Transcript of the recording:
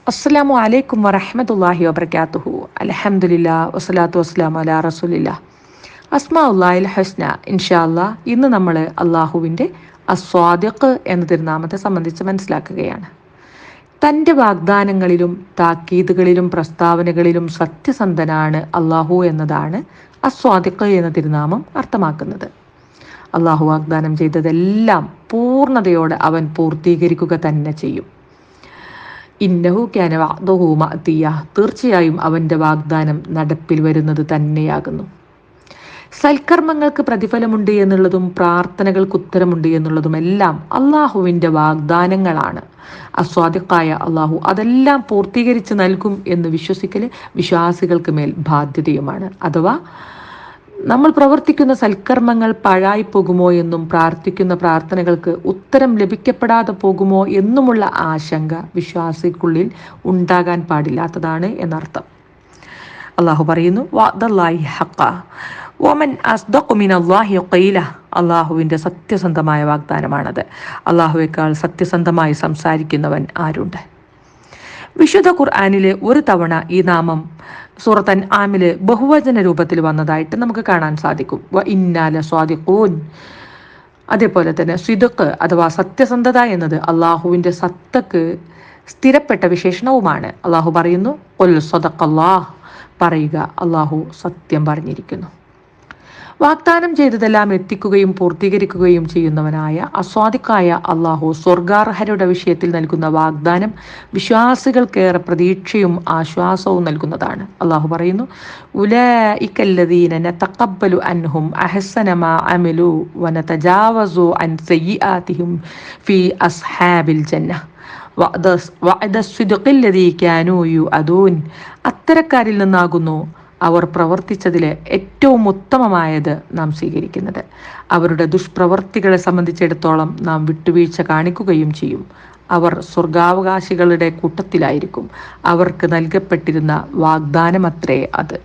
അസ്സലാമു അലൈക്കും വറഹ്മത്തുള്ളാഹി വബറകാതുഹു. അൽഹംദുലില്ലാ വസ്സലാത്തു വസ്സലാമു അലാ റസൂലില്ലാ. അസ്മാഉല്ലാഹിൽ ഹുസ്ന. ഇൻഷാ അല്ലാഹ് ഇന്ന് നമ്മൾ അള്ളാഹുവിൻ്റെ അസ്വാദിഖ് എന്ന തിരുനാമത്തെ സംബന്ധിച്ച് മനസ്സിലാക്കുകയാണ്. തൻ്റെ വാഗ്ദാനങ്ങളിലും താക്കീതുകളിലും പ്രസ്താവനകളിലും സത്യസന്ധനാണ് അള്ളാഹു എന്നതാണ് അസ്വാദിഖ് എന്ന തിരുനാമം അർത്ഥമാക്കുന്നത്. അള്ളാഹു വാഗ്ദാനം ചെയ്തതെല്ലാം പൂർണ്ണതയോടെ അവൻ പൂർത്തീകരിക്കുക തന്നെ ചെയ്യും. ഇന്നഹു ക്യാന വഅദുഹു മഅതിയ. തീർച്ചയായും അവൻ്റെ വാഗ്ദാനം നടപ്പിൽ വരുന്നത് തന്നെയാകുന്നു. സൽക്കർമ്മങ്ങൾക്ക് പ്രതിഫലമുണ്ട് എന്നുള്ളതും പ്രാർത്ഥനകൾക്ക് ഉത്തരമുണ്ട് എന്നുള്ളതുമെല്ലാം അള്ളാഹുവിൻ്റെ വാഗ്ദാനങ്ങളാണ്. അസ്വാദിഖായ അള്ളാഹു അതെല്ലാം പൂർത്തീകരിച്ച് നൽകും എന്ന് വിശ്വസിക്കൽ വിശ്വാസികൾക്ക് മേൽ ബാധ്യതയുമാണ്. അഥവാ നമ്മൾ പ്രവർത്തിക്കുന്ന സൽക്കർമ്മങ്ങൾ പാഴായി പോകുമോ എന്നും പ്രാർത്ഥിക്കുന്ന പ്രാർത്ഥനകൾക്ക് ഉത്തരം ലഭിക്കപ്പെടാതെ പോകുമോ എന്നുമുള്ള ആശങ്ക വിശ്വാസിക്കുള്ളിൽ ഉണ്ടാകാൻ പാടില്ലാത്തതാണ് എന്നർത്ഥം. അള്ളാഹു പറയുന്നു, വഅദല്ലാഹി ഹഖ വമൻ അസ്ദഖു മിനല്ലാഹി ഖീല. അള്ളാഹുവിൻ്റെ സത്യസന്ധമായ വാഗ്ദാനമാണത്. അള്ളാഹുവേക്കാൾ സത്യസന്ധമായി സംസാരിക്കുന്നവൻ ആരുണ്ട്? വിശുദ്ധ ഖുർആനിലെ ഒരു തവണ ഈ നാമം സൂറത്ത് അൻആമിൽ ബഹുവചന രൂപത്തിൽ വന്നതായിട്ട് നമുക്ക് കാണാൻ സാധിക്കും. വ ഇന്നാ ലസ്വാദിഖൂൻ. അതേപോലെ തന്നെ സിദ്ഖ് അഥവാ സത്യസന്ധത എന്നത് അള്ളാഹുവിൻ്റെ സത്തക്ക് സ്ഥിരപ്പെട്ട വിശേഷണവുമാണ്. അള്ളാഹു പറയുന്നു, ഖുൽ സദഖല്ലാഹ്. പറയുക, അള്ളാഹു സത്യം പറഞ്ഞിരിക്കുന്നു. വാഗ്ദാനം ചെയ്തതെല്ലാം എത്തിക്കുകയും പൂർത്തീകരിക്കുകയും ചെയ്യുന്നവനായ അസ്വാദിഖായ അള്ളാഹു സ്വർഗാർഹരുടെ വിഷയത്തിൽ നൽകുന്ന വാഗ്ദാനം വിശ്വാസികൾക്കേറെ പ്രതീക്ഷയും ആശ്വാസവും നൽകുന്നതാണ്. അള്ളാഹു പറയുന്നു, ഉലൈകല്ലദീന നതഖബ്ബലു അൻഹും അഹ്സന മാ അമിലു വനതജാവസു അൻ സയ്യിആതിഹിം ഫീ അസ്ഹാബിൽ ജന്നah വഅദസ്സിദ്ഖില്ലദീ കാനൂ യുഅദൂൻ. അത്തരക്കാരിൽ നിന്നാകുന്നു അവർ പ്രവർത്തിച്ചതിലെ ഏറ്റവും ഉത്തമമായത് നാം സ്വീകരിക്കുന്നത്. അവരുടെ ദുഷ്പ്രവർത്തികളെ സംബന്ധിച്ചിടത്തോളം നാം വിട്ടുവീഴ്ച കാണിക്കുകയും ചെയ്യും. അവർ സ്വർഗാവകാശികളുടെ കൂട്ടത്തിലായിരിക്കും. അവർക്ക് നൽകപ്പെട്ടിരുന്ന വാഗ്ദാനമത്രേ അത്.